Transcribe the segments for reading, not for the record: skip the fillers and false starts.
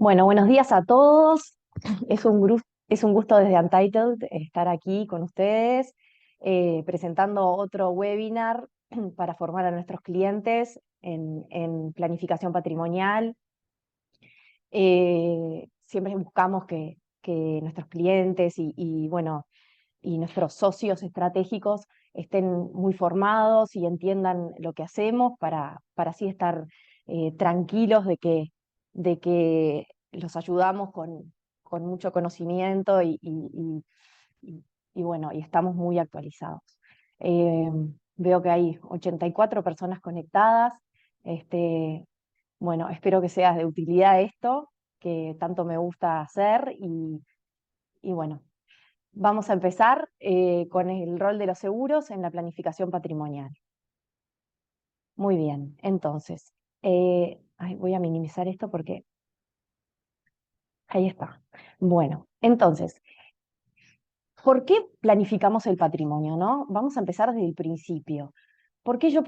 Bueno, buenos días a todos. Es un gusto desde Untitled estar aquí con ustedes, presentando otro webinar para formar a nuestros clientes en planificación patrimonial. Siempre buscamos que nuestros clientes bueno, y nuestros socios estratégicos estén muy formados y entiendan lo que hacemos para así estar tranquilos de que los ayudamos con mucho conocimiento bueno, y estamos muy actualizados. Eh, Veo que hay 84 personas conectadas. Este, bueno, espero que sea de utilidad esto, que tanto me gusta hacer y bueno, vamos a empezar con el rol de los seguros en la planificación patrimonial. Muy bien, entonces, voy a minimizar esto porque ahí está. Bueno, entonces, ¿por qué planificamos el patrimonio, no? Vamos a empezar desde el principio. ¿Por qué yo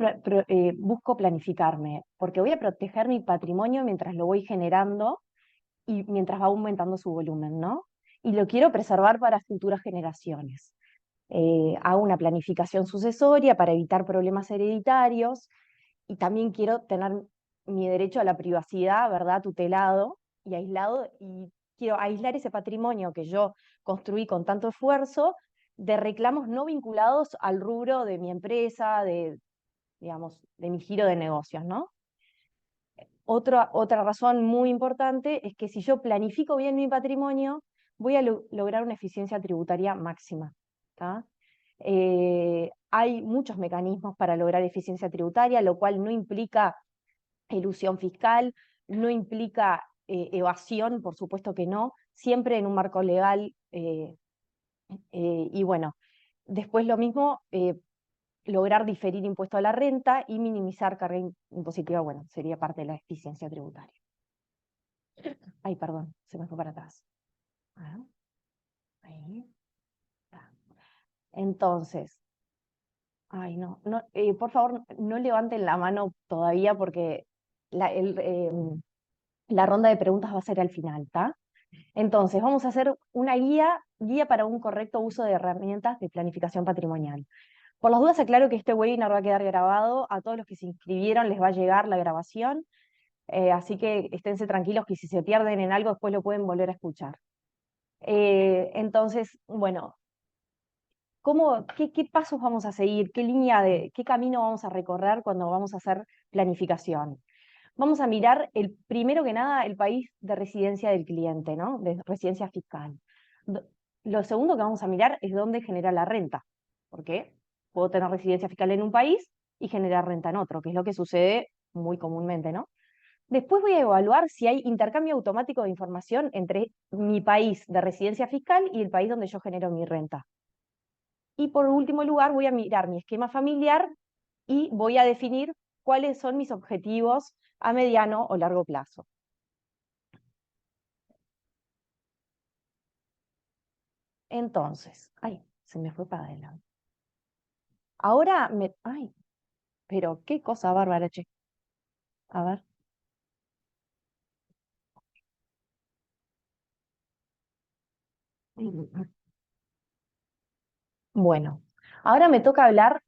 busco planificarme? Porque voy a proteger mi patrimonio mientras lo voy generando y mientras va aumentando su volumen, ¿no? Y lo quiero preservar para futuras generaciones. Hago una planificación sucesoria para evitar problemas hereditarios y también quiero tener mi derecho a la privacidad, ¿verdad?, tutelado y aislado, y quiero aislar ese patrimonio que yo construí con tanto esfuerzo de reclamos no vinculados al rubro de mi empresa, digamos, de mi giro de negocios, ¿no? Otra razón muy importante es que si yo planifico bien mi patrimonio, voy a lograr una eficiencia tributaria máxima. ¿Tá? Hay muchos mecanismos para lograr eficiencia tributaria, lo cual no implica elusión fiscal, no implica evasión, por supuesto que no, siempre en un marco legal. Y bueno, después lo mismo, lograr diferir impuesto a la renta y minimizar carga impositiva, bueno, sería parte de la eficiencia tributaria. Ay, perdón, se me fue para atrás. Ah, ahí está. Entonces, ay, no, por favor, no levanten la mano todavía porque la ronda de preguntas va a ser al final, ¿está? Entonces, vamos a hacer una guía para un correcto uso de herramientas de planificación patrimonial. Por las dudas, aclaro que este webinar va a quedar grabado. A todos los que se inscribieron les va a llegar la grabación, así que esténse tranquilos que si se pierden en algo, después lo pueden volver a escuchar. Entonces, bueno, qué pasos vamos a seguir? ¿Qué camino vamos a recorrer cuando vamos a hacer planificación? Vamos a mirar, primero que nada, el país de residencia del cliente, ¿no? De residencia fiscal. Do- Lo segundo que vamos a mirar es dónde genera la renta, porque puedo tener residencia fiscal en un país y generar renta en otro, que es lo que sucede muy comúnmente, ¿no? Después voy a evaluar si hay intercambio automático de información entre mi país de residencia fiscal y el país donde yo genero mi renta. Y por último lugar, voy a mirar mi esquema familiar y voy a definir cuáles son mis objetivos a mediano o largo plazo. Entonces, ay, se me fue para adelante. Ay, pero qué cosa bárbara, che. A ver. Bueno, ahora me toca hablar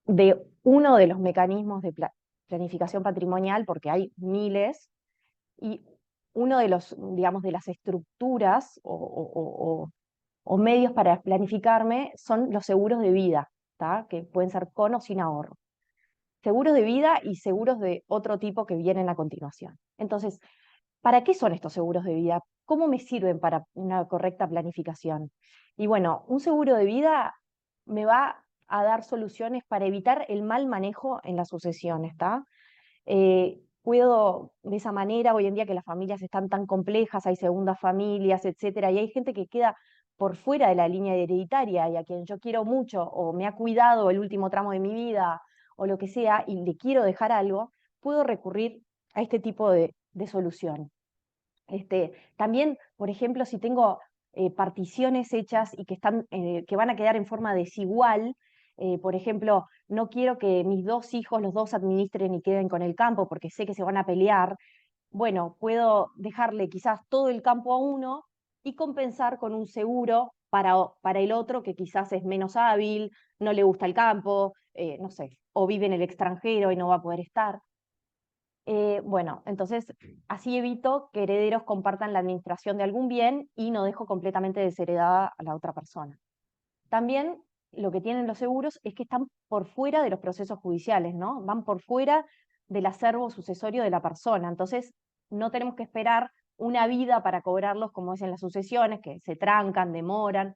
de uno de los mecanismos de planificación patrimonial, porque hay miles, y uno de los, digamos, de las estructuras o medios para planificarme son los seguros de vida, ¿tá? Que pueden ser con o sin ahorro. Seguros de vida y seguros de otro tipo que vienen a continuación. Entonces, ¿para qué son estos seguros de vida? ¿Cómo me sirven para una correcta planificación? Y bueno, un seguro de vida me va a dar soluciones para evitar el mal manejo en las sucesiones, ¿está? Puedo, de esa manera, hoy en día que las familias están tan complejas, hay segundas familias, etcétera, y hay gente que queda por fuera de la línea hereditaria y a quien yo quiero mucho o me ha cuidado el último tramo de mi vida o lo que sea y le quiero dejar algo, puedo recurrir a este tipo de solución. También, por ejemplo, si tengo particiones hechas y que van a quedar en forma desigual, por ejemplo, no quiero que mis dos hijos, los dos administren y queden con el campo porque sé que se van a pelear, bueno, puedo dejarle quizás todo el campo a uno y compensar con un seguro para el otro que quizás es menos hábil, no le gusta el campo, no sé, o vive en el extranjero y no va a poder estar. Bueno, entonces así evito que herederos compartan la administración de algún bien y no dejo completamente desheredada a la otra persona. También lo que tienen los seguros es que están por fuera de los procesos judiciales, ¿no? Van por fuera del acervo sucesorio de la persona. Entonces, no tenemos que esperar una vida para cobrarlos como es en las sucesiones, que se trancan, demoran.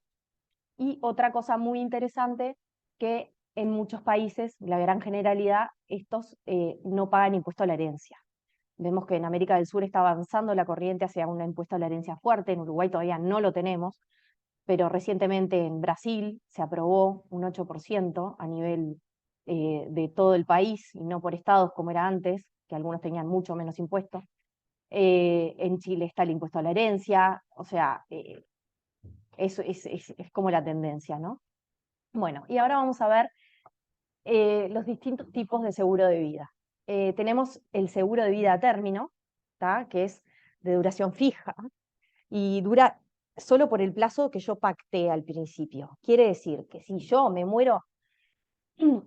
Y otra cosa muy interesante, que en muchos países, la gran generalidad, estos no pagan impuesto a la herencia. Vemos que en América del Sur está avanzando la corriente hacia un impuesto a la herencia fuerte, en Uruguay todavía no lo tenemos, pero recientemente en Brasil se aprobó un 8% a nivel de todo el país y no por estados como era antes, que algunos tenían mucho menos impuestos. En Chile está el impuesto a la herencia, o sea, eso es como la tendencia, ¿no? Bueno, y ahora vamos a ver los distintos tipos de seguro de vida. Tenemos el seguro de vida a término, ¿tá? Que es de duración fija y dura solo por el plazo que yo pacté al principio. Quiere decir que si yo me muero,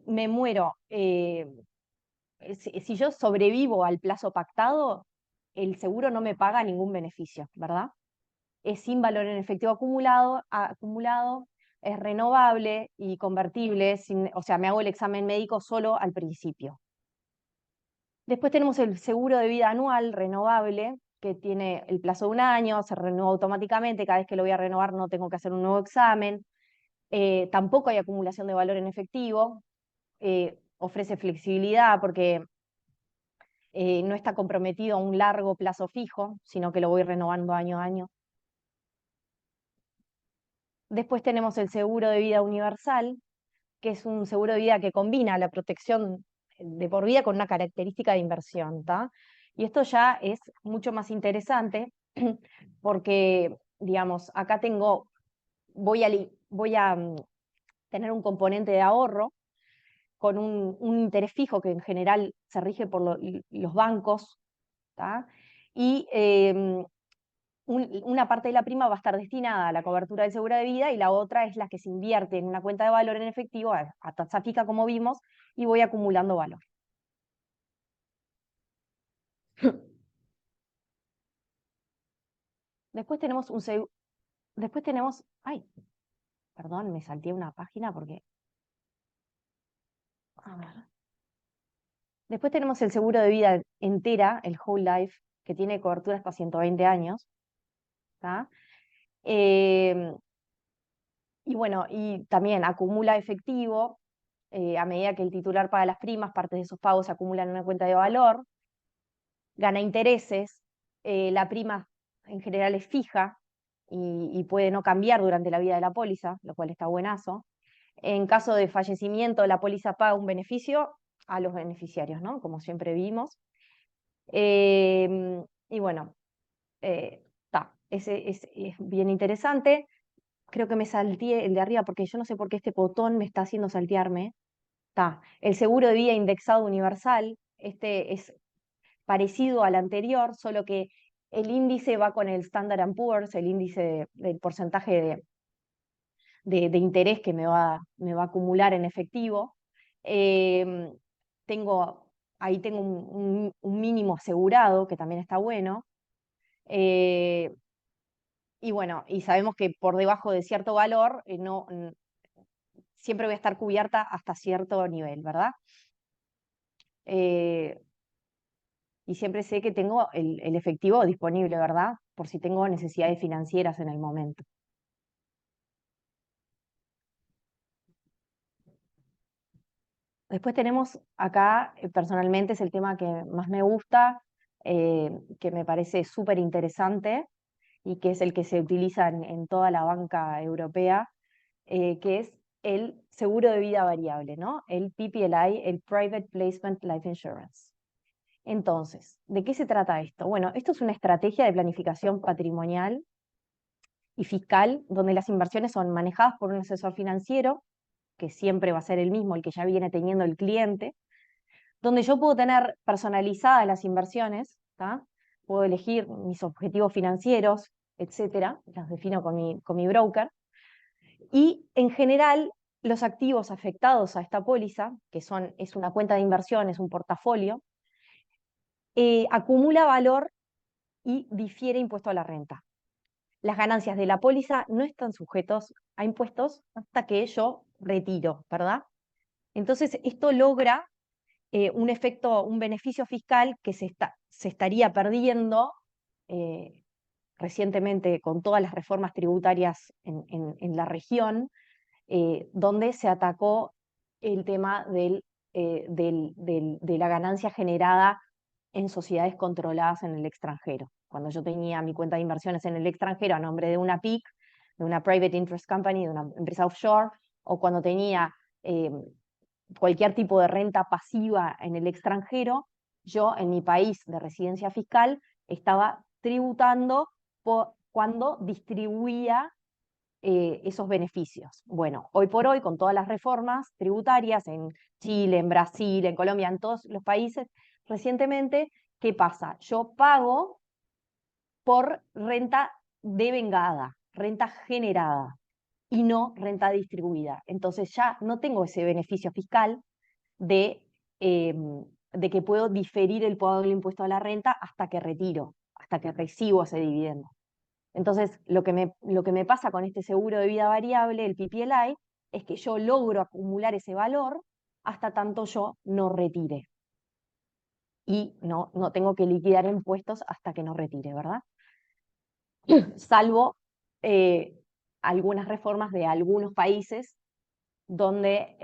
me muero, si yo sobrevivo al plazo pactado, el seguro no me paga ningún beneficio, ¿verdad? Es sin valor en efectivo acumulado, es renovable y convertible, o sea, me hago el examen médico solo al principio. Después tenemos el seguro de vida anual renovable, que tiene el plazo de un año, se renueva automáticamente, cada vez que lo voy a renovar no tengo que hacer un nuevo examen. Tampoco hay acumulación de valor en efectivo, ofrece flexibilidad porque no está comprometido a un largo plazo fijo, sino que lo voy renovando año a año. Después tenemos el seguro de vida universal, que es un seguro de vida que combina la protección de por vida con una característica de inversión, ¿tá? Y esto ya es mucho más interesante porque, digamos, acá voy a tener un componente de ahorro con un interés fijo que en general se rige por los bancos, ¿tá? Y una parte de la prima va a estar destinada a la cobertura del seguro de vida y la otra es la que se invierte en una cuenta de valor en efectivo a tasa fija, como vimos, y voy acumulando valor. Después tenemos después tenemos, ay, perdón, me salté una página porque, a ver. Después tenemos el seguro de vida entera, el Whole Life, que tiene cobertura hasta 120 años, ¿tá? Em, y bueno, y también acumula efectivo, a medida que el titular paga las primas, parte de esos pagos se acumulan en una cuenta de valor, gana intereses, la prima en general es fija y puede no cambiar durante la vida de la póliza, lo cual está buenazo. En caso de fallecimiento, la póliza paga un beneficio a los beneficiarios, ¿no? Como siempre vimos. Y bueno, es bien interesante. Creo que me salteé el de arriba porque yo no sé por qué este botón me está haciendo saltearme. Está. El seguro de vida indexado universal, este es parecido al anterior, solo que el índice va con el Standard Poor's, el índice del porcentaje de interés que me va a acumular en efectivo. Em, tengo, ahí tengo un mínimo asegurado, que también está bueno. Eh, y bueno, y sabemos que por debajo de cierto valor, siempre voy a estar cubierta hasta cierto nivel, ¿verdad? Eh, y siempre sé que tengo el efectivo disponible, ¿verdad? Por si tengo necesidades financieras en el momento. Después tenemos acá, personalmente es el tema que más me gusta, que me parece súper interesante y que es el que se utiliza en toda la banca europea, que es el seguro de vida variable, ¿no? El PPLI, el Private Placement Life Insurance. Entonces, ¿de qué se trata esto? Bueno, esto es una estrategia de planificación patrimonial y fiscal donde las inversiones son manejadas por un asesor financiero, que siempre va a ser el mismo, el que ya viene teniendo el cliente, donde yo puedo tener personalizadas las inversiones, ¿tá? puedo elegir mis objetivos financieros, etcétera, los defino con mi broker, y en general los activos afectados a esta póliza, que es una cuenta de inversión, es un portafolio, acumula valor y difiere impuesto a la renta. Las ganancias de la póliza no están sujetos a impuestos hasta que yo retiro, ¿verdad? Entonces, esto logra un efecto, un beneficio fiscal que se estaría perdiendo eh, recientemente con todas las reformas tributarias en la región, donde se atacó el tema de la ganancia generada en sociedades controladas en el extranjero. Cuando yo tenía mi cuenta de inversiones en el extranjero a nombre de una PIC, de una Private Interest Company, de una empresa offshore, o cuando tenía cualquier tipo de renta pasiva en el extranjero, yo en mi país de residencia fiscal estaba tributando cuando distribuía esos beneficios. Bueno, hoy por hoy, con todas las reformas tributarias en Chile, en Brasil, en Colombia, en todos los países, recientemente, ¿qué pasa? Yo pago por renta devengada, renta generada, y no renta distribuida. Entonces ya no tengo ese beneficio fiscal de, eh, de que puedo diferir el pago del impuesto a la renta hasta que retiro, hasta que recibo ese dividendo. Entonces, lo que me pasa con este seguro de vida variable, el PPLI, es que yo logro acumular ese valor hasta tanto yo no retire. Y no tengo que liquidar impuestos hasta que no retire, ¿verdad? Salvo eh, algunas reformas de algunos países donde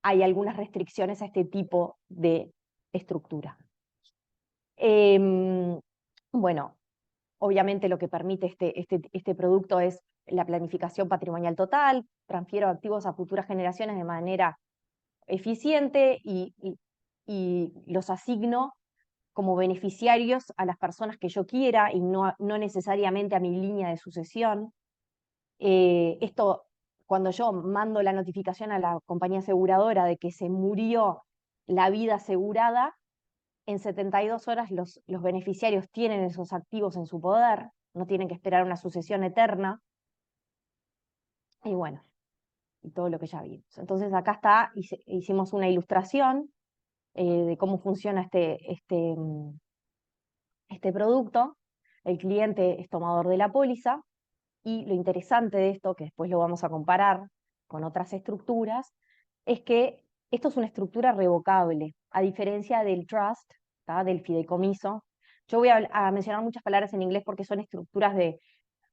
hay algunas restricciones a este tipo de estructura. Bueno, obviamente lo que permite este producto es la planificación patrimonial total, transfiero activos a futuras generaciones de manera eficiente y los asigno como beneficiarios a las personas que yo quiera y no necesariamente a mi línea de sucesión. Esto, cuando yo mando la notificación a la compañía aseguradora de que se murió la vida asegurada, en 72 horas los beneficiarios tienen esos activos en su poder, no tienen que esperar una sucesión eterna. Y bueno, y todo lo que ya vimos. Entonces acá está, hicimos una ilustración de cómo funciona este producto. El cliente es tomador de la póliza y lo interesante de esto, que después lo vamos a comparar con otras estructuras, es que esto es una estructura revocable, a diferencia del trust, ¿tá? Del fideicomiso. Yo voy a mencionar muchas palabras en inglés porque son estructuras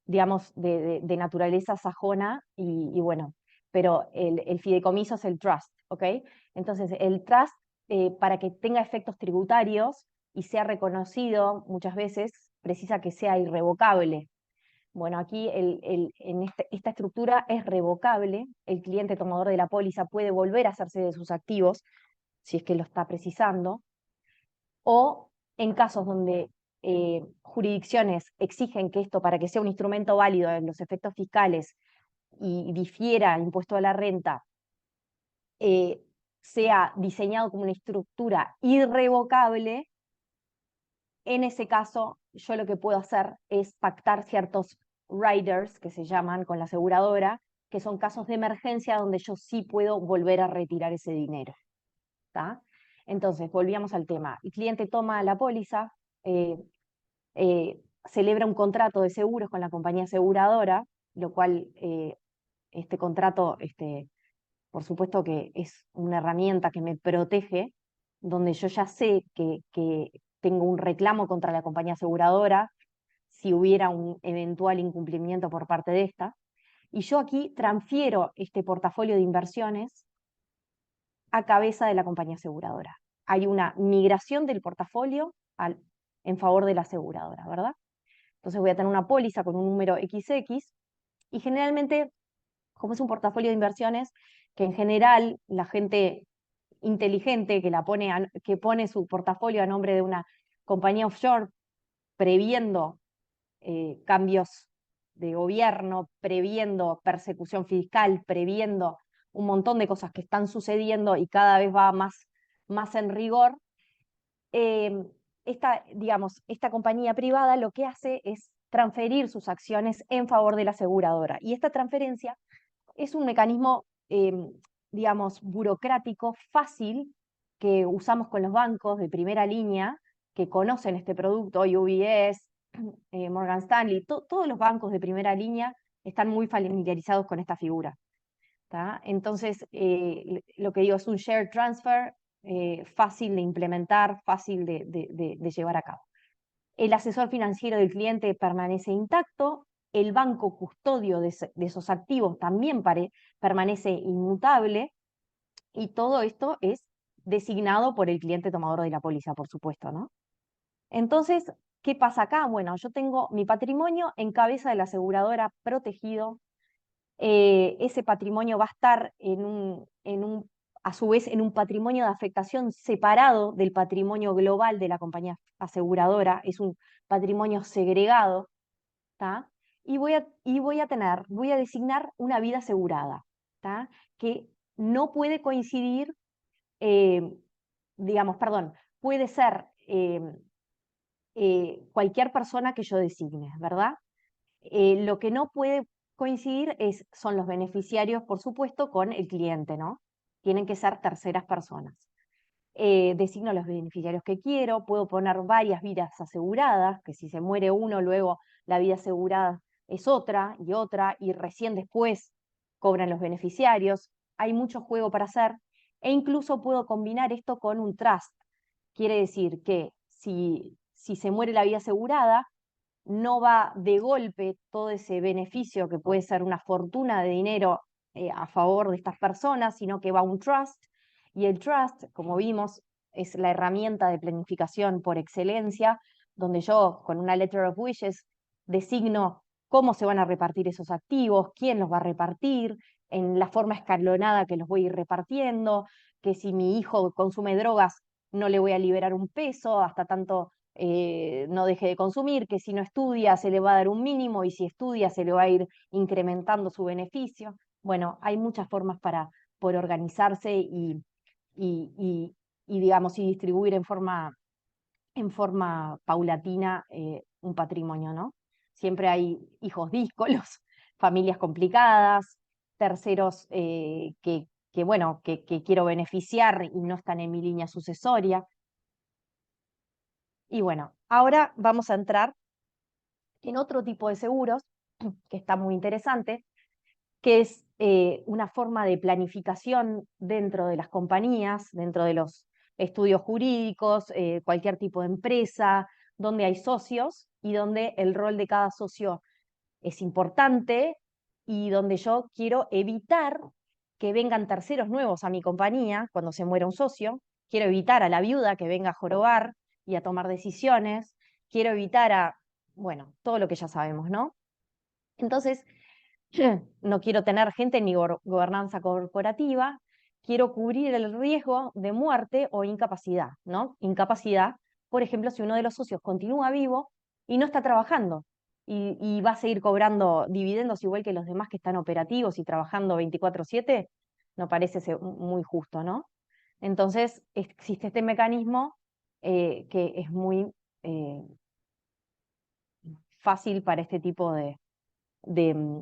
digamos, de naturaleza sajona y bueno, pero el fideicomiso es el trust, ¿ok? Entonces, el trust, para que tenga efectos tributarios y sea reconocido, muchas veces precisa que sea irrevocable. Bueno, aquí esta estructura es revocable, el cliente tomador de la póliza puede volver a hacerse de sus activos si es que lo está precisando, o en casos donde jurisdicciones exigen que esto, para que sea un instrumento válido en los efectos fiscales y difiera impuesto a la renta, sea diseñado como una estructura irrevocable, en ese caso yo lo que puedo hacer es pactar ciertos riders, que se llaman con la aseguradora, que son casos de emergencia donde yo sí puedo volver a retirar ese dinero. ¿Tá? Entonces, volvíamos al tema. El cliente toma la póliza, eh, celebra un contrato de seguros con la compañía aseguradora, lo cual este contrato, por supuesto que es una herramienta que me protege, donde yo ya sé que tengo un reclamo contra la compañía aseguradora si hubiera un eventual incumplimiento por parte de esta. Y yo aquí transfiero este portafolio de inversiones a cabeza de la compañía aseguradora. Hay una migración del portafolio en favor de la aseguradora, ¿verdad? Entonces voy a tener una póliza con un número XX y generalmente, como es un portafolio de inversiones, que en general la gente inteligente que pone su portafolio a nombre de una compañía offshore, previendo cambios de gobierno, previendo persecución fiscal, previendo un montón de cosas que están sucediendo y cada vez va más en rigor, digamos, esta compañía privada lo que hace es transferir sus acciones en favor de la aseguradora. Y esta transferencia es un mecanismo, digamos, burocrático fácil que usamos con los bancos de primera línea que conocen este producto, UBS, Morgan Stanley, todos los bancos de primera línea están muy familiarizados con esta figura. ¿Tá? Entonces, lo que digo es un share transfer fácil de implementar, fácil de llevar a cabo. El asesor financiero del cliente permanece intacto, el banco custodio de esos activos también permanece inmutable, y todo esto es designado por el cliente tomador de la póliza, por supuesto, ¿no? Entonces, ¿qué pasa acá? Bueno, yo tengo mi patrimonio en cabeza de la aseguradora protegido. Ese patrimonio va a estar a su vez, en un patrimonio de afectación separado del patrimonio global de la compañía aseguradora, es un patrimonio segregado, ¿tá? Y voy a designar una vida asegurada, ¿tá? Que no puede coincidir, eh, digamos, perdón, puede ser cualquier persona que yo designe, ¿verdad? Lo que no puede coincidir son los beneficiarios, por supuesto, con el cliente, ¿no? Tienen que ser terceras personas. Designo los beneficiarios que quiero, puedo poner varias vidas aseguradas, que si se muere uno, luego la vida asegurada es otra, y recién después cobran los beneficiarios. Hay mucho juego para hacer, e incluso puedo combinar esto con un trust. Quiere decir que si se muere la vida asegurada, no va de golpe todo ese beneficio, que puede ser una fortuna de dinero a favor de estas personas, sino que va a un trust, y el trust, como vimos, es la herramienta de planificación por excelencia, donde yo con una letter of wishes designo cómo se van a repartir esos activos, quién los va a repartir, en la forma escalonada que los voy a ir repartiendo, que si mi hijo consume drogas no le voy a liberar un peso hasta tanto no deje de consumir, que si no estudia se le va a dar un mínimo, y si estudia se le va a ir incrementando su beneficio. Bueno, hay muchas formas por organizarse y, y- digamos, y distribuir en forma paulatina un patrimonio, ¿no? Siempre hay hijos díscolos, familias complicadas, terceros bueno, que quiero beneficiar y no están en mi línea sucesoria. Y bueno, ahora vamos a entrar en otro tipo de seguros que está muy interesante, que es una forma de planificación dentro de las compañías, dentro de los estudios jurídicos, cualquier tipo de empresa, donde hay socios y donde el rol de cada socio es importante, y donde yo quiero evitar que vengan terceros nuevos a mi compañía cuando se muera un socio. Quiero evitar a la viuda que venga a jorobar y a tomar decisiones. Quiero evitar bueno, todo lo que ya sabemos, ¿no? Entonces, no quiero tener gente en mi gobernanza corporativa. Quiero cubrir el riesgo de muerte o incapacidad, ¿no? Incapacidad, por ejemplo, si uno de los socios continúa vivo y no está trabajando, y va a seguir cobrando dividendos igual que los demás que están operativos y trabajando 24/7, no parece ser muy justo, ¿no? Entonces, existe este mecanismo que es muy eh, fácil para este tipo de, mm,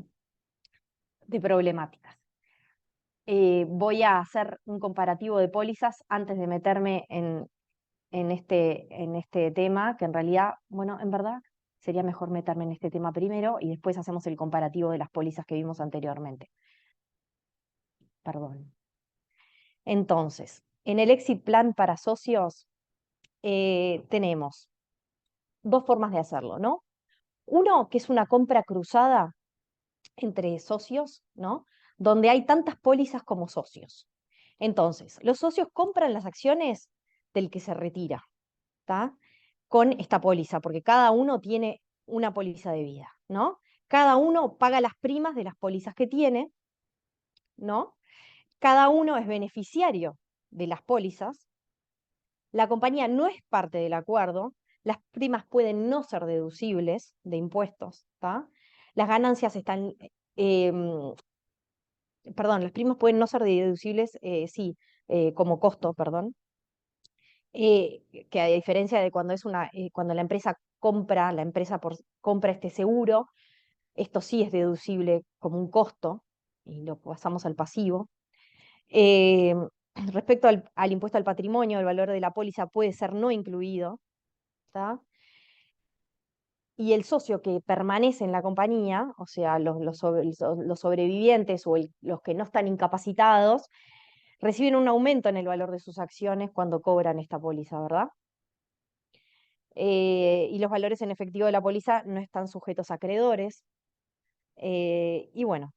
de problemáticas. Voy a hacer un comparativo de pólizas antes de meterme en este tema, que en realidad, bueno, en verdad sería mejor meterme en este tema primero y después hacemos el comparativo de las pólizas que vimos anteriormente. Perdón. Entonces, en el Exit Plan para socios tenemos dos formas de hacerlo, ¿no? Uno, que es una compra cruzada entre socios, ¿no? Donde hay tantas pólizas como socios. Entonces, los socios compran las acciones del que se retira, ¿tá? Con esta póliza, porque cada uno tiene una póliza de vida, ¿no? Cada uno paga las primas de las pólizas que tiene, ¿no? Cada uno es beneficiario de las pólizas. La compañía no es parte del acuerdo. Las primas pueden no ser deducibles de impuestos, ¿tá? Las ganancias están em, perdón, las primas pueden no ser deducibles, sí, como costo, perdón. que a diferencia de cuando cuando la empresa compra este seguro, esto sí es deducible como un costo y lo pasamos al pasivo. Eh, Respecto al impuesto al patrimonio, el valor de la póliza puede ser no incluido, ¿tá? Y el socio que permanece en la compañía, o sea, los sobrevivientes o los que no están incapacitados, reciben un aumento en el valor de sus acciones cuando cobran esta póliza, ¿verdad? Y los valores en efectivo de la póliza no están sujetos a acreedores. Y bueno,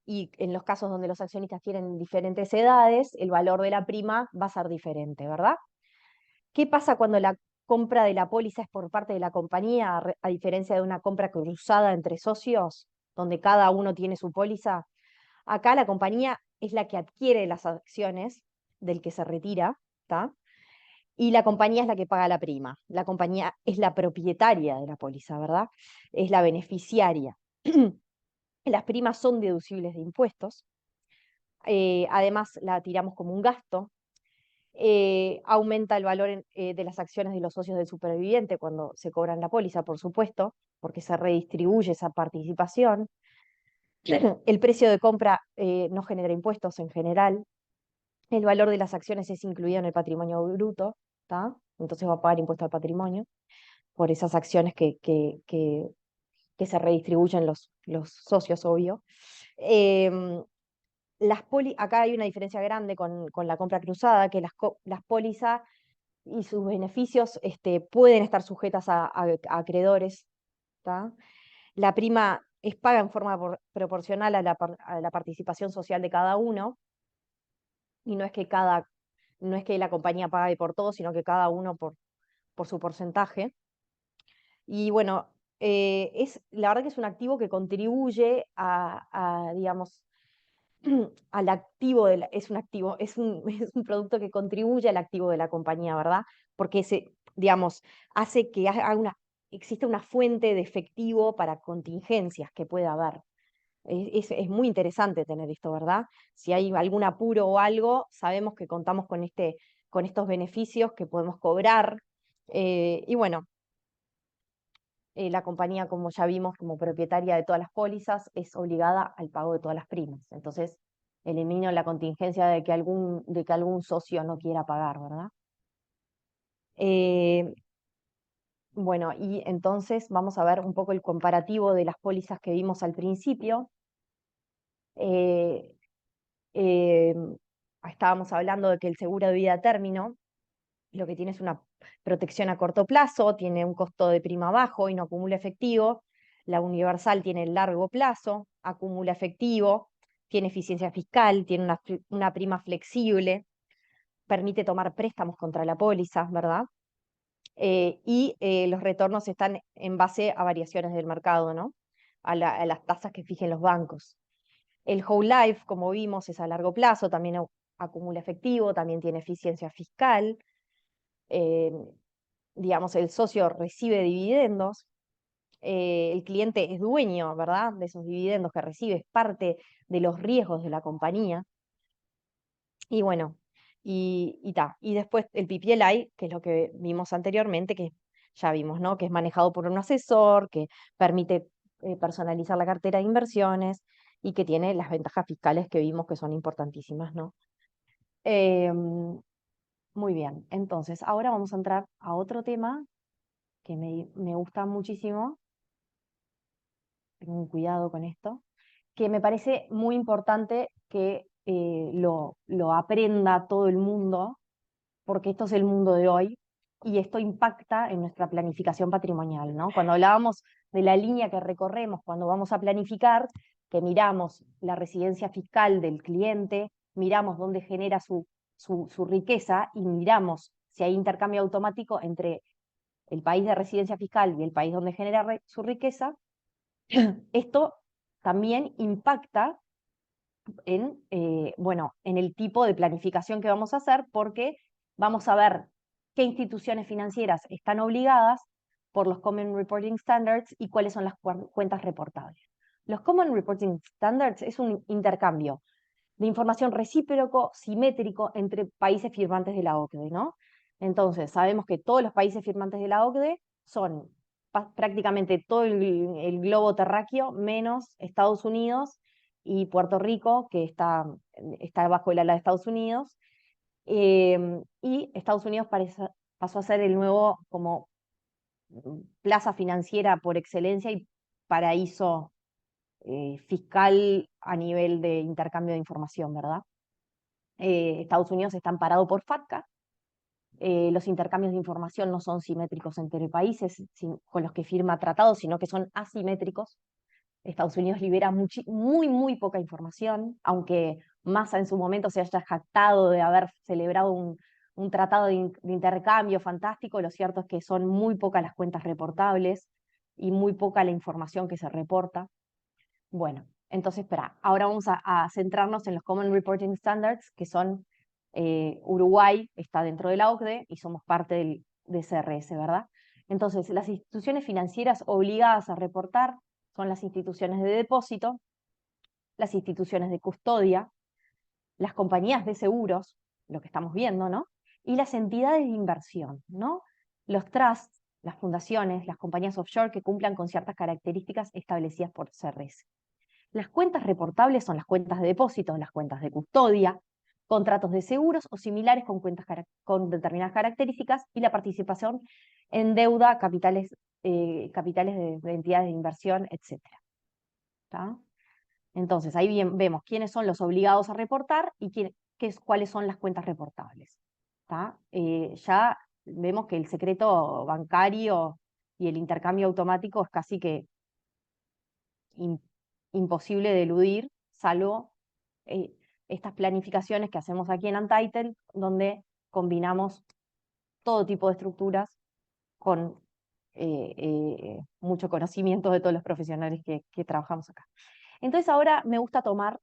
y en los casos donde los accionistas tienen diferentes edades, el valor de la prima va a ser diferente, ¿verdad? ¿Qué pasa cuando la compra de la póliza es por parte de la compañía, a diferencia de una compra cruzada entre socios, donde cada uno tiene su póliza? Acá la compañía es la que adquiere las acciones del que se retira, ¿está? Y la compañía es la que paga la prima. La compañía es la propietaria de la póliza, ¿verdad? Es la beneficiaria. Las primas son deducibles de impuestos. Además, la tiramos como un gasto. Aumenta el valor de las acciones de los socios del superviviente cuando se cobran la póliza, por supuesto, porque se redistribuye esa participación. El precio de compra no genera impuestos en general. El valor de las acciones es incluido en el patrimonio bruto, ¿tá? Entonces va a pagar impuesto al patrimonio por esas acciones que se redistribuyen los socios, obvio. Em, Acá hay una diferencia grande con la compra cruzada, que las pólizas y sus beneficios pueden estar sujetas a acreedores, ¿tá? La prima es paga en forma proporcional a la participación social de cada uno, y no es que la compañía pague por todo, sino que cada uno por su porcentaje. Y bueno, la verdad que es un activo que contribuye digamos, al activo es un activo, es un producto que contribuye al activo de la compañía, ¿verdad? Porque digamos, hace que exista una fuente de efectivo para contingencias que pueda haber. Es muy interesante tener esto, ¿verdad? Si hay algún apuro o algo, sabemos que contamos con estos beneficios que podemos cobrar. Y bueno, la compañía, como ya vimos, como propietaria de todas las pólizas, es obligada al pago de todas las primas. Entonces, elimino la contingencia de que algún socio no quiera pagar, ¿verdad? Eh, bueno, y entonces vamos a ver un poco el comparativo de las pólizas que vimos al principio. Eh, eh, Estábamos hablando de que el seguro de vida a término lo que tiene es una protección a corto plazo, tiene un costo de prima bajo y no acumula efectivo. La universal tiene el largo plazo, acumula efectivo, tiene eficiencia fiscal, tiene una prima flexible, permite tomar préstamos contra la póliza, ¿verdad? Los retornos están en base a variaciones del mercado, ¿no? A las tasas que fijen los bancos. El whole life, como vimos, es a largo plazo, también acumula efectivo, también tiene eficiencia fiscal. eh, digamos, el socio recibe dividendos, el cliente es dueño, ¿verdad?, de esos dividendos que recibe, es parte de los riesgos de la compañía. Y bueno, y después el PPLI, que es lo que vimos anteriormente, que ya vimos, ¿no?, que es manejado por un asesor, que permite personalizar la cartera de inversiones y que tiene las ventajas fiscales que vimos que son importantísimas, ¿no? Em, Muy bien, entonces ahora vamos a entrar a otro tema que me gusta muchísimo, tengo cuidado con esto, que me parece muy importante que lo aprenda todo el mundo, porque esto es el mundo de hoy y esto impacta en nuestra planificación patrimonial, ¿no? Cuando hablábamos de la línea que recorremos cuando vamos a planificar, que miramos la residencia fiscal del cliente, miramos dónde genera su riqueza y miramos si hay intercambio automático entre el país de residencia fiscal y el país donde genera su riqueza, esto también impacta bueno, en el tipo de planificación que vamos a hacer, porque vamos a ver qué instituciones financieras están obligadas por los Common Reporting Standards y cuáles son las cuentas reportables. Los Common Reporting Standards es un intercambio de información recíproco, simétrico entre países firmantes de la OCDE, ¿no? Entonces, sabemos que todos los países firmantes de la OCDE son prácticamente todo el globo terráqueo, menos Estados Unidos y Puerto Rico, que está bajo el ala de Estados Unidos, y Estados Unidos pasó a ser el nuevo como plaza financiera por excelencia y paraíso fiscal a nivel de intercambio de información, ¿verdad? Estados Unidos está amparado por FATCA. Los intercambios de información no son simétricos entre países con los que firma tratados, sino que son asimétricos. Estados Unidos libera muy poca información, aunque Massa en su momento se haya jactado de haber celebrado un tratado de intercambio fantástico. Lo cierto es que son muy pocas las cuentas reportables y muy poca la información que se reporta. Bueno, entonces, espera, ahora vamos a centrarnos en los Common Reporting Standards, que son Uruguay está dentro de la OCDE y somos parte de CRS, ¿verdad? Entonces, las instituciones financieras obligadas a reportar son las instituciones de depósito, las instituciones de custodia, las compañías de seguros, lo que estamos viendo, ¿no? Y las entidades de inversión, ¿no? Los trusts, las fundaciones, las compañías offshore que cumplan con ciertas características establecidas por CRS. Las cuentas reportables son las cuentas de depósito, las cuentas de custodia, contratos de seguros o similares con cuentas con determinadas características y la participación en deuda, capitales de entidades de inversión, etc. Entonces, ahí bien, vemos quiénes son los obligados a reportar y cuáles son las cuentas reportables. Ya vemos que el secreto bancario y el intercambio automático es casi que imposible de eludir, salvo eh, estas planificaciones que hacemos aquí en Untitled, donde combinamos todo tipo de estructuras con mucho conocimiento de todos los profesionales que trabajamos acá. Entonces ahora me gusta tomar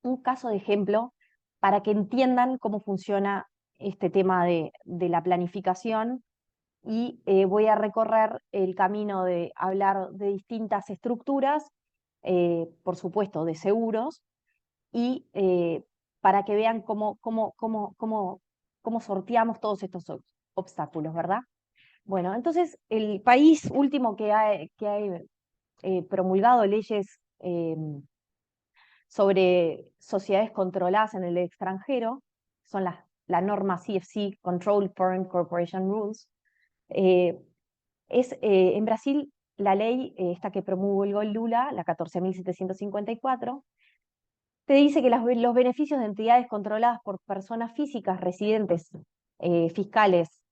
un caso de ejemplo para que entiendan cómo funciona este tema de la planificación y voy a recorrer el camino de hablar de distintas estructuras, por supuesto de seguros, y para que vean cómo sorteamos todos estos obstáculos, ¿verdad? Bueno, entonces el país último que ha promulgado leyes sobre sociedades controladas en el extranjero son la norma CFC, Controlled Foreign Corporation Rules. En Brasil, la ley, esta que promulgó el Lula, la 14.754, te dice que los beneficios de entidades controladas por personas físicas residentes fiscales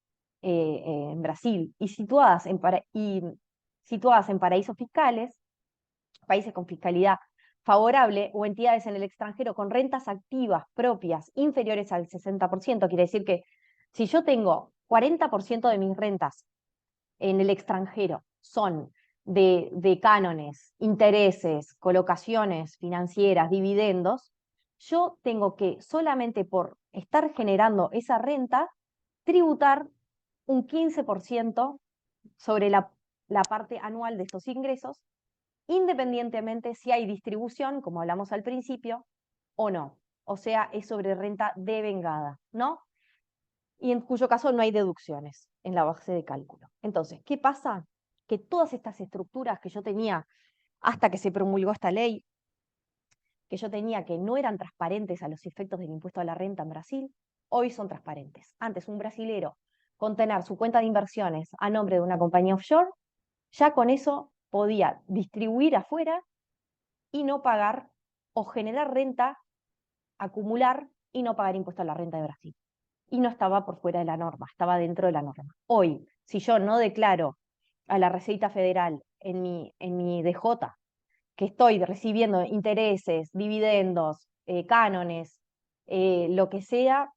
en Brasil situadas en paraísos fiscales, países con fiscalidad favorable o entidades en el extranjero con rentas activas propias inferiores al 60%, quiere decir que si yo tengo 40% de mis rentas en el extranjero son de cánones, intereses, colocaciones financieras, dividendos, yo tengo que solamente por estar generando esa renta, tributar un 15% sobre la parte anual de estos ingresos, independientemente si hay distribución, como hablamos al principio, o no. O sea, es sobre renta devengada, ¿no? Y en cuyo caso no hay deducciones en la base de cálculo. Entonces, ¿qué pasa? Que todas estas estructuras que yo tenía hasta que se promulgó esta ley, que yo tenía que no eran transparentes a los efectos del impuesto a la renta en Brasil, hoy son transparentes. Antes un brasilero con tener su cuenta de inversiones a nombre de una compañía offshore, ya con eso podía distribuir afuera y no pagar o generar renta, acumular y no pagar impuesto a la renta de Brasil. Y no estaba por fuera de la norma, estaba dentro de la norma. Hoy, si yo no declaro a la Receta Federal en mi DJ que estoy recibiendo intereses, dividendos, cánones, lo que sea,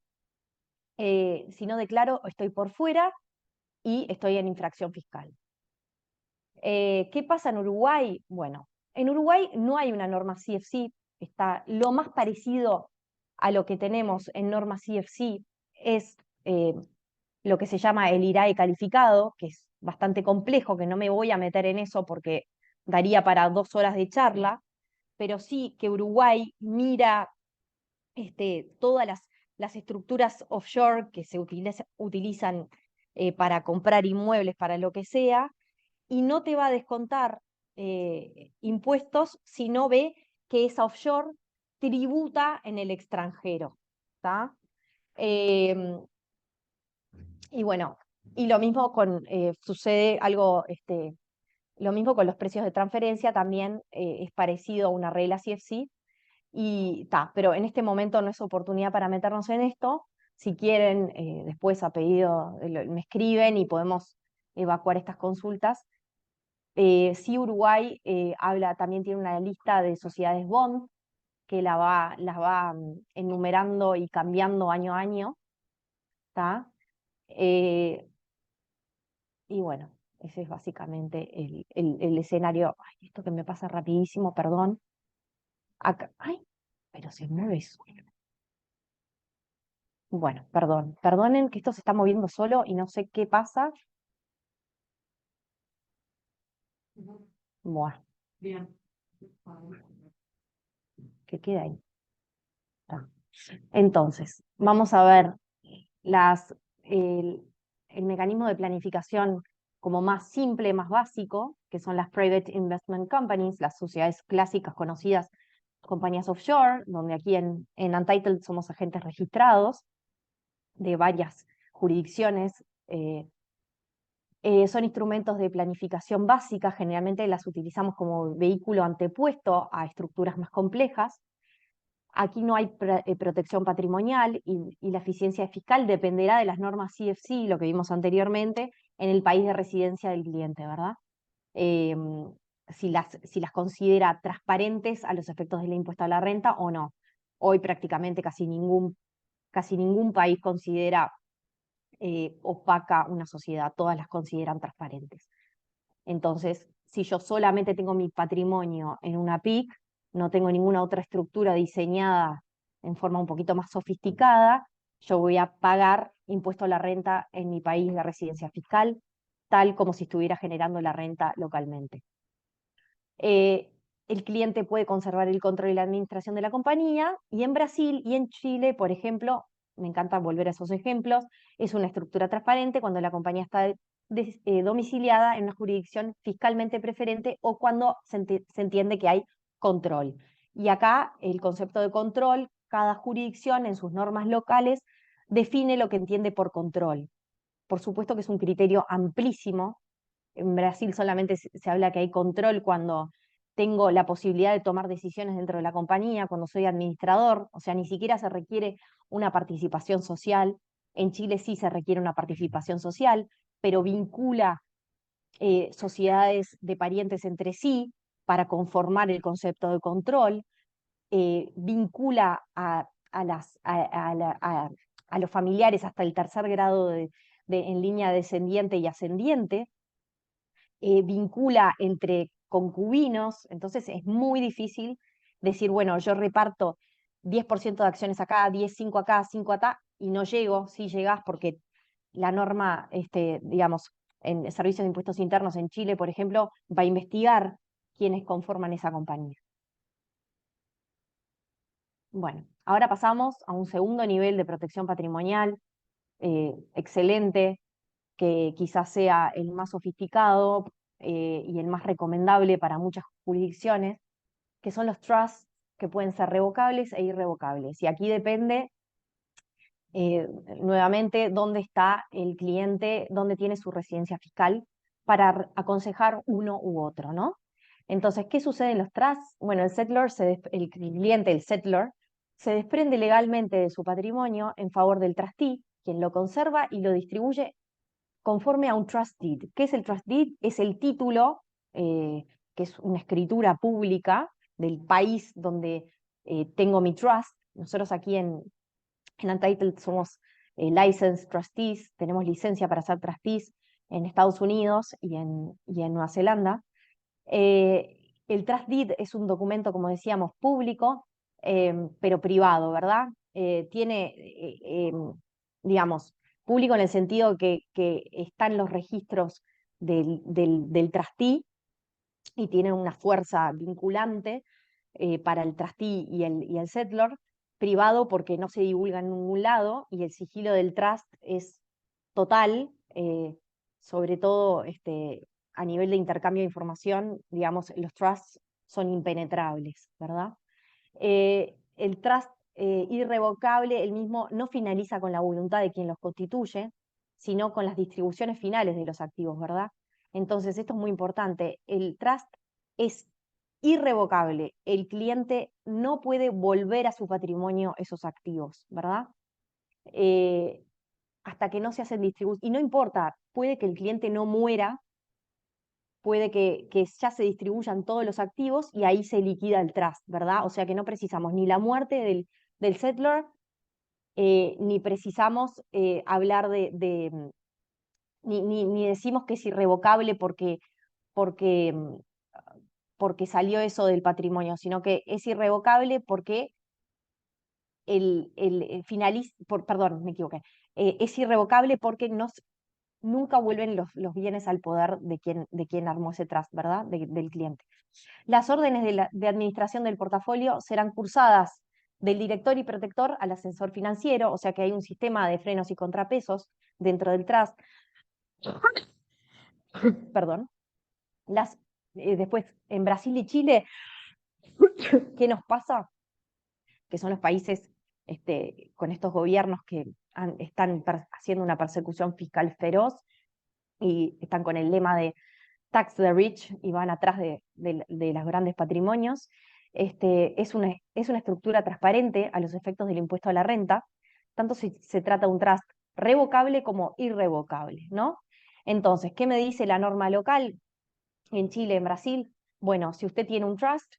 si no declaro, estoy por fuera y estoy en infracción fiscal. ¿Qué pasa en Uruguay? Bueno, en Uruguay no hay una norma CFC, está lo más parecido a lo que tenemos en norma CFC es lo que se llama el IRAE calificado, que es bastante complejo, que no me voy a meter en eso porque daría para 2 horas de charla, pero sí que Uruguay mira todas las estructuras offshore que se utilizan para comprar inmuebles, para lo que sea, y no te va a descontar impuestos si no ve que esa offshore tributa en el extranjero. ¿Tá? Y bueno, y lo mismo sucede algo, lo mismo con los precios de transferencia, también es parecido a una regla CFC, y ta, pero en este momento no es oportunidad para meternos en esto. Si quieren, después a pedido, me escriben y podemos evacuar estas consultas. Sí, Uruguay también tiene una lista de sociedades bond que las va enumerando y cambiando año a año. ¿Tá? Eh, y bueno, ese es básicamente el escenario. Ay, esto que me pasa rapidísimo, perdón. Acá, ay, pero se mueve solo. Bueno, perdonen que esto se está moviendo solo y no sé qué pasa. Bueno, ¿qué queda ahí? Está. Entonces, vamos a ver las, el, el mecanismo de planificación como más simple, más básico, que son las Private Investment Companies, las sociedades clásicas conocidas, compañías offshore, donde aquí en Untitled somos agentes registrados de varias jurisdicciones. Son instrumentos de planificación básica, generalmente las utilizamos como vehículo antepuesto a estructuras más complejas. Aquí no hay protección patrimonial y la eficiencia fiscal dependerá de las normas CFC, lo que vimos anteriormente, en el país de residencia del cliente, ¿verdad? Si las considera transparentes a los efectos del impuesto a la renta o no. Hoy prácticamente casi ningún país considera opaca una sociedad, todas las consideran transparentes. Entonces, si yo solamente tengo mi patrimonio en una PIC, no tengo ninguna otra estructura diseñada en forma un poquito más sofisticada, yo voy a pagar impuesto a la renta en mi país de residencia fiscal, tal como si estuviera generando la renta localmente. Eh, el cliente puede conservar el control y la administración de la compañía, y en Brasil y en Chile, por ejemplo, me encanta volver a esos ejemplos, es una estructura transparente cuando la compañía está domiciliada en una jurisdicción fiscalmente preferente o cuando se entiende que hay control. Y acá el concepto de control, cada jurisdicción en sus normas locales define lo que entiende por control. Por supuesto que es un criterio amplísimo. En Brasil solamente se habla que hay control cuando tengo la posibilidad de tomar decisiones dentro de la compañía, cuando soy administrador, o sea, ni siquiera se requiere una participación social. En Chile sí se requiere una participación social, pero vincula sociedades de parientes entre sí para conformar el concepto de control, vincula a los familiares hasta el tercer grado en línea descendiente y ascendiente, vincula entre concubinos, entonces es muy difícil decir, bueno, yo reparto 10% de acciones acá, 10, 5 acá, 5 acá, y no llego. Si llegás porque la norma, digamos, en servicios de impuestos internos en Chile, por ejemplo, va a investigar quiénes conforman esa compañía. Bueno, ahora pasamos a un segundo nivel de protección patrimonial, excelente, que quizás sea el más sofisticado y el más recomendable para muchas jurisdicciones, que son los trusts, que pueden ser revocables e irrevocables. Y aquí depende eh, nuevamente dónde está el cliente, dónde tiene su residencia fiscal, para aconsejar uno u otro, ¿no? Entonces, ¿qué sucede en los trusts? Bueno, el cliente, el settlor, se desprende legalmente de su patrimonio en favor del trustee, quien lo conserva y lo distribuye conforme a un trust deed. ¿Qué es el trust deed? Es el título, que es una escritura pública del país donde tengo mi trust. Nosotros aquí en Untitled somos licensed trustees, tenemos licencia para ser trustees en Estados Unidos y en Nueva Zelanda. El trust deed es un documento, como decíamos, público, pero privado, ¿verdad? Tiene, digamos, público en el sentido que está en los registros del trustee y tiene una fuerza vinculante para el trustee y el settlor. privado porque no se divulga en ningún lado y el sigilo del trust es total, sobre todo a nivel de intercambio de información, digamos, los trusts son impenetrables, ¿verdad? El trust irrevocable, el mismo, no finaliza con la voluntad de quien los constituye, sino con las distribuciones finales de los activos, ¿verdad? Entonces, esto es muy importante. El trust es irrevocable. El cliente no puede volver a su patrimonio esos activos, ¿verdad? Eh, hasta que no se hacen distribuciones. Y no importa, puede que el cliente no muera, puede que ya se distribuyan todos los activos y ahí se liquida el trust, ¿verdad? O sea que no precisamos ni la muerte del settler, ni precisamos hablar ni decimos que es irrevocable porque, porque salió eso del patrimonio, sino que es irrevocable porque perdón, me equivoqué, es irrevocable porque nunca vuelven los bienes al poder de quien armó ese trust, ¿verdad? Del cliente. Las órdenes de administración del portafolio serán cursadas del director y protector al asesor financiero, o sea que hay un sistema de frenos y contrapesos dentro del trust. Perdón. Después, en Brasil y Chile, ¿qué nos pasa? Que son los países con estos gobiernos que están haciendo una persecución fiscal feroz y están con el lema de tax the rich y van atrás de los grandes patrimonios. Es una estructura transparente a los efectos del impuesto a la renta, tanto si se trata de un trust revocable como irrevocable, ¿no? Entonces, ¿qué me dice la norma local en Chile, en Brasil? Bueno, si usted tiene un trust,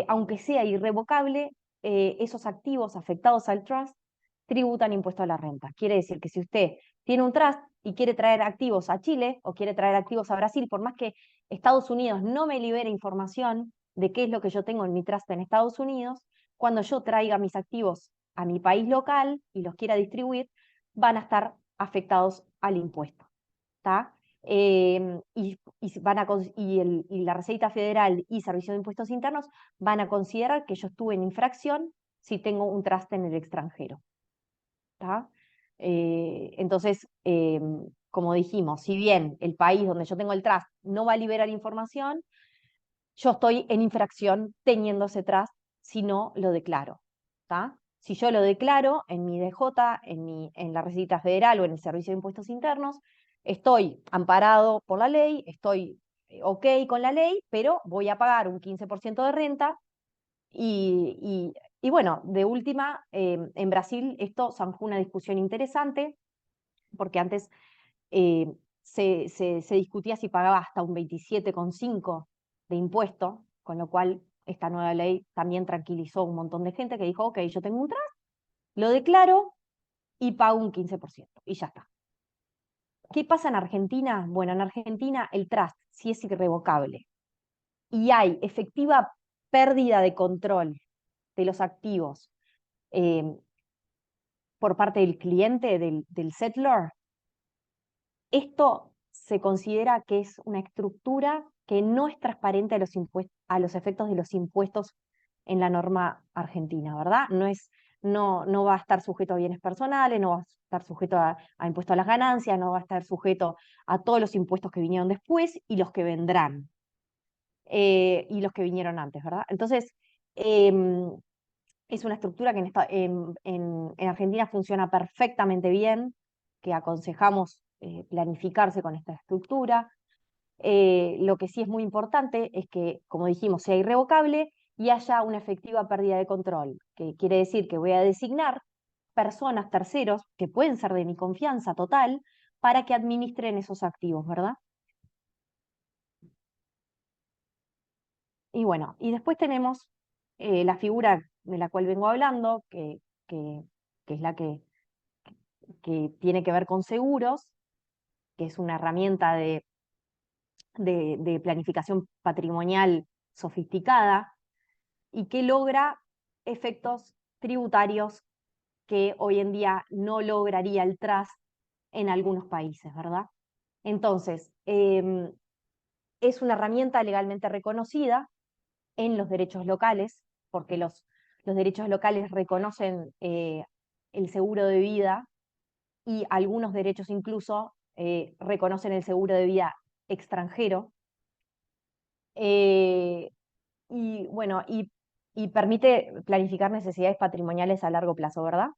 aunque sea irrevocable, esos activos afectados al trust tributan impuesto a la renta. Quiere decir que si usted tiene un trust y quiere traer activos a Chile o quiere traer activos a Brasil, por más que Estados Unidos no me libere información de qué es lo que yo tengo en mi trust en Estados Unidos, cuando yo traiga mis activos a mi país local y los quiera distribuir, van a estar afectados al impuesto. ¿Está? Y la Receta Federal y Servicio de Impuestos Internos van a considerar que yo estuve en infracción si tengo un trust en el extranjero. ¿Tá? Entonces, como dijimos, si bien el país donde yo tengo el trust no va a liberar información, yo estoy en infracción teniendo ese trust si no lo declaro. ¿Tá? Si yo lo declaro en mi DJ, en la Receta Federal o en el Servicio de Impuestos Internos, estoy amparado por la ley, estoy ok con la ley, pero voy a pagar un 15% de renta y bueno, de última, en Brasil esto zanjó una discusión interesante, porque antes eh, se discutía si pagaba hasta un 27,5 de impuesto, con lo cual esta nueva ley también tranquilizó a un montón de gente que dijo, ok, yo tengo un trust, lo declaro y pago un 15%, y ya está. ¿Qué pasa en Argentina? Bueno, en Argentina el trust sí es irrevocable y hay efectiva pérdida de control de los activos eh, por parte del cliente, del settler, esto se considera que es una estructura que no es transparente a los efectos de los impuestos en la norma argentina, ¿verdad? No va a estar sujeto a bienes personales, no va a estar sujeto a impuesto a las ganancias, no va a estar sujeto a todos los impuestos que vinieron después y los que vendrán, y los que vinieron antes, ¿verdad? Entonces, em, es una estructura que en Argentina funciona perfectamente bien, que aconsejamos planificarse con esta estructura. Lo que sí es muy importante es que, como dijimos, sea irrevocable y haya una efectiva pérdida de control, que quiere decir que voy a designar personas, terceros, que pueden ser de mi confianza total, para que administren esos activos, ¿verdad? Y bueno, y después tenemos la figura de la cual vengo hablando, que, que es la que tiene que ver con seguros, que es una herramienta de planificación patrimonial sofisticada y que logra efectos tributarios que hoy en día no lograría el trust en algunos países, ¿verdad? Entonces, es una herramienta legalmente reconocida en los derechos locales, porque los derechos locales reconocen el seguro de vida y algunos derechos incluso reconocen el seguro de vida extranjero. Eh, y bueno, y permite planificar necesidades patrimoniales a largo plazo, ¿verdad?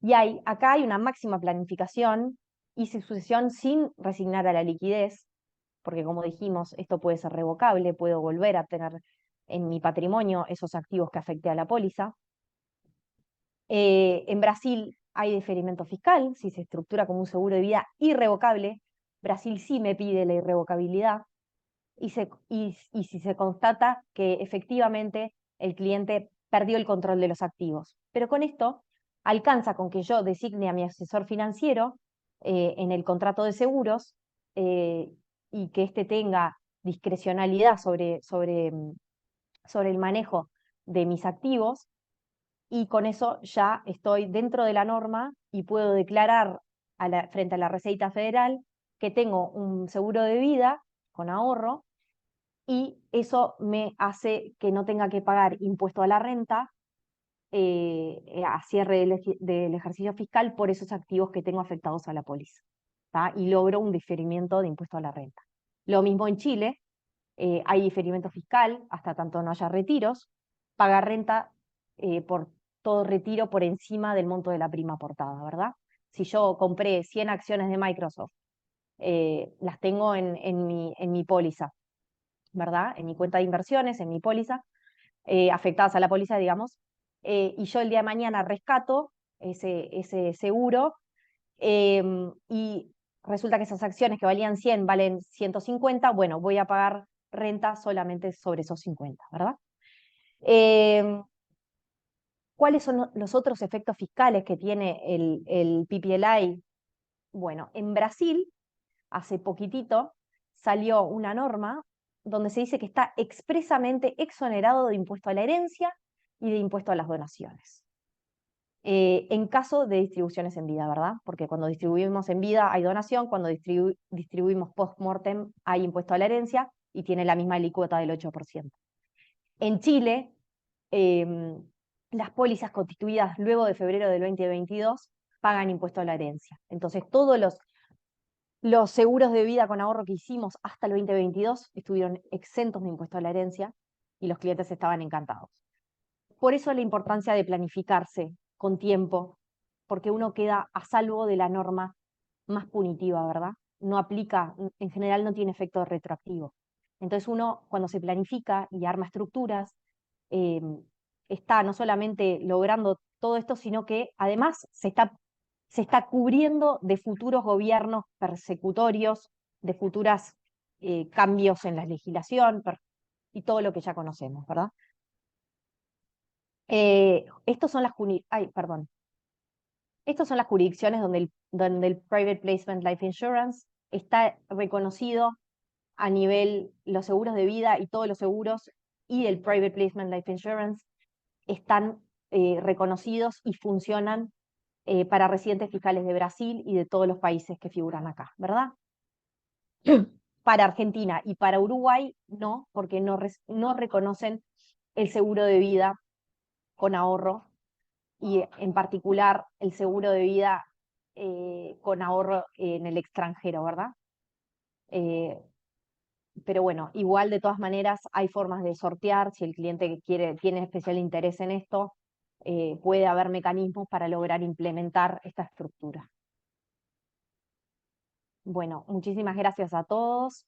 Y acá hay una máxima planificación y sucesión sin resignar a la liquidez, porque como dijimos, esto puede ser revocable, puedo volver a tener en mi patrimonio esos activos que afecté a la póliza. En Brasil hay diferimiento fiscal, si se estructura como un seguro de vida irrevocable, Brasil sí me pide la irrevocabilidad y si se constata que efectivamente el cliente perdió el control de los activos. Pero con esto alcanza con que yo designe a mi asesor financiero en el contrato de seguros y que éste tenga discrecionalidad sobre el manejo de mis activos, y con eso ya estoy dentro de la norma y puedo declarar frente a la Receita Federal que tengo un seguro de vida con ahorro, y eso me hace que no tenga que pagar impuesto a la renta a cierre del ejercicio fiscal por esos activos que tengo afectados a la póliza, ¿tá? Y logro un diferimiento de impuesto a la renta. Lo mismo en Chile, hay diferimiento fiscal hasta tanto no haya retiros, paga renta por todo retiro por encima del monto de la prima aportada, ¿verdad? Si yo compré 100 acciones de Microsoft, las tengo en mi póliza, ¿verdad? En mi cuenta de inversiones, en mi póliza, afectadas a la póliza, digamos, y yo el día de mañana rescato ese seguro, y resulta que esas acciones que valían 100 valen 150, bueno, voy a pagar renta solamente sobre esos 50, ¿verdad? Em, ¿Cuáles son los otros efectos fiscales que tiene el PPLI? Bueno, en Brasil, hace poquitito, salió una norma donde se dice que está expresamente exonerado de impuesto a la herencia y de impuesto a las donaciones. En caso de distribuciones en vida, ¿verdad? Porque cuando distribuimos en vida hay donación, cuando distribuimos post-mortem hay impuesto a la herencia y tiene la misma alícuota del 8%. En Chile, em, las pólizas constituidas luego de febrero del 2022 pagan impuesto a la herencia. Entonces, todos los seguros de vida con ahorro que hicimos hasta el 2022 estuvieron exentos de impuesto a la herencia y los clientes estaban encantados. Por eso la importancia de planificarse con tiempo, porque uno queda a salvo de la norma más punitiva, ¿verdad? No aplica, en general no tiene efecto retroactivo. Entonces uno, cuando se planifica y arma estructuras, eh, está no solamente logrando todo esto, sino que además se está cubriendo de futuros gobiernos persecutorios, de futuros cambios en la legislación y todo lo que ya conocemos, ¿verdad? Estos son perdón. Estas son las jurisdicciones donde el Private Placement Life Insurance está reconocido a nivel, los seguros de vida y todos los seguros y el Private Placement Life Insurance están reconocidos y funcionan para residentes fiscales de Brasil y de todos los países que figuran acá, ¿verdad? Para Argentina y para Uruguay no, porque no reconocen el seguro de vida con ahorro y en particular el seguro de vida con ahorro en el extranjero, ¿verdad? Eh, pero bueno, igual de todas maneras hay formas de sortear, si el cliente tiene especial interés en esto, puede haber mecanismos para lograr implementar esta estructura. Bueno, muchísimas gracias a todos.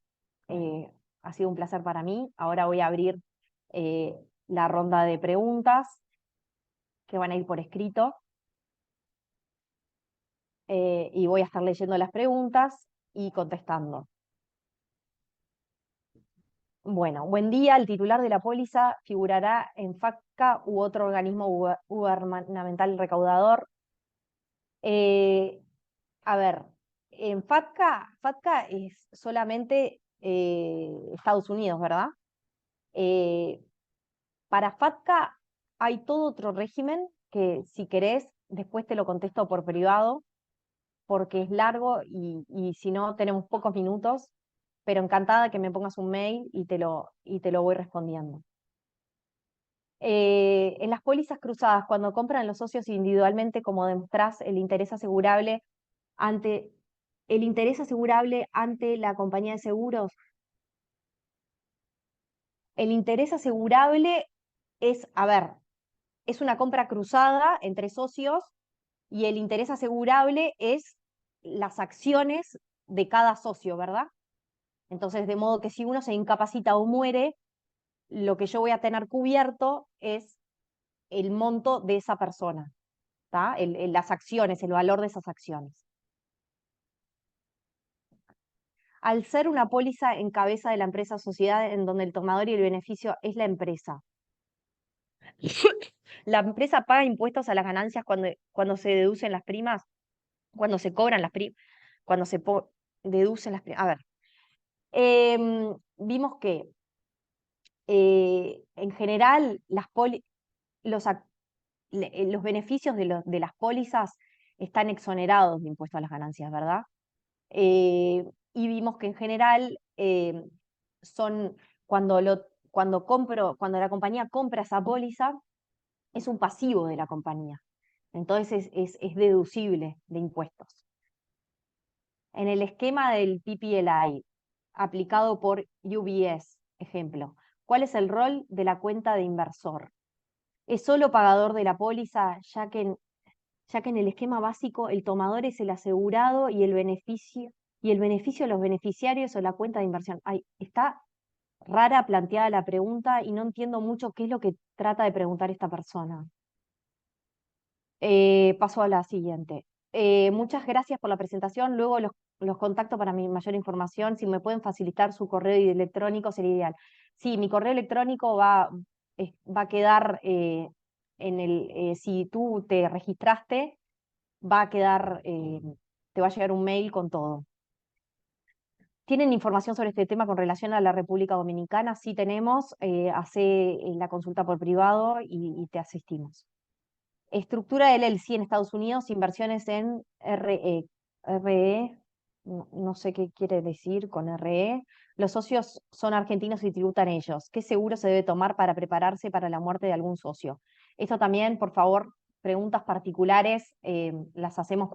Ha sido un placer para mí. Ahora voy a abrir eh, la ronda de preguntas que van a ir por escrito. Y voy a estar leyendo las preguntas y contestando. Bueno, buen día. El titular de la póliza figurará en FATCA u otro organismo gubernamental recaudador. Eh, a ver, en FATCA es solamente Estados Unidos, ¿verdad? Eh, para FATCA hay todo otro régimen que, si querés, después te lo contesto por privado, porque es largo y si no tenemos pocos minutos, pero encantada que me pongas un mail y te lo voy respondiendo. En las pólizas cruzadas, cuando compran los socios individualmente, como demostrás, ante, el interés asegurable ante la compañía de seguros, el interés asegurable es, a ver, es una compra cruzada entre socios y el interés asegurable es las acciones de cada socio, ¿verdad? Entonces, de modo que si uno se incapacita o muere, lo que yo voy a tener cubierto es el monto de esa persona, ¿tá? Las acciones, el valor de esas acciones. Al ser una póliza en cabeza de la empresa o sociedad en donde el tomador y el beneficio es la empresa, la empresa paga impuestos a las ganancias cuando se deducen las primas, cuando se cobran las primas, cuando deducen las primas. A ver, vimos que en general los, los beneficios de las pólizas están exonerados de impuesto a las ganancias, ¿verdad? Eh, y vimos que en general son cuando la compañía compra esa póliza, es un pasivo de la compañía. Entonces es deducible de impuestos. En el esquema del PPLI, aplicado por UBS, ejemplo, ¿cuál es el rol de la cuenta de inversor? ¿Es solo pagador de la póliza, ya que en el esquema básico el tomador es el asegurado y el beneficio de los beneficiarios o la cuenta de inversión? Ay, está rara planteada la pregunta y no entiendo mucho qué es lo que trata de preguntar esta persona. Paso a la siguiente. Muchas gracias por la presentación. Luego los contacto para mi mayor información. Si me pueden facilitar su correo electrónico sería ideal. Sí, mi correo electrónico va a quedar si tú te registraste, va a quedar, te va a llegar un mail con todo. ¿Tienen información sobre este tema con relación a la República Dominicana? Sí tenemos, hace la consulta por privado y te asistimos. Estructura del LLC en Estados Unidos, inversiones en RE, no sé qué quiere decir con RE. Los socios son argentinos y tributan ellos. ¿Qué seguro se debe tomar para prepararse para la muerte de algún socio? Esto también, por favor, preguntas particulares, las hacemos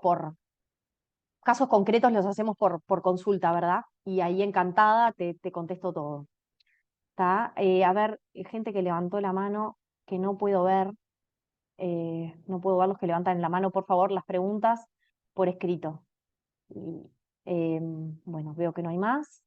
casos concretos los hacemos por consulta, ¿verdad? Y ahí encantada te contesto todo. ¿Tá? A ver, gente que levantó la mano, que no puedo ver. No puedo ver los que levantan la mano, por favor, las preguntas por escrito. Y, bueno, veo que no hay más.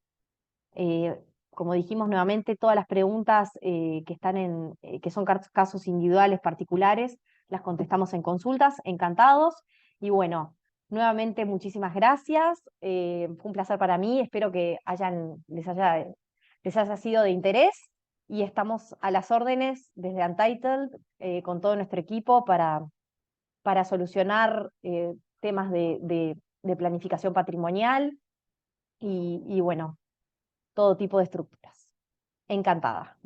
Eh, Como dijimos nuevamente, todas las preguntas que son casos individuales, particulares, las contestamos en consultas, encantados. Y bueno, nuevamente muchísimas gracias. Fue un placer para mí. Espero que les haya sido de interés. Y estamos a las órdenes desde Untitled con todo nuestro equipo para solucionar temas de planificación patrimonial y bueno, todo tipo de estructuras. Encantada.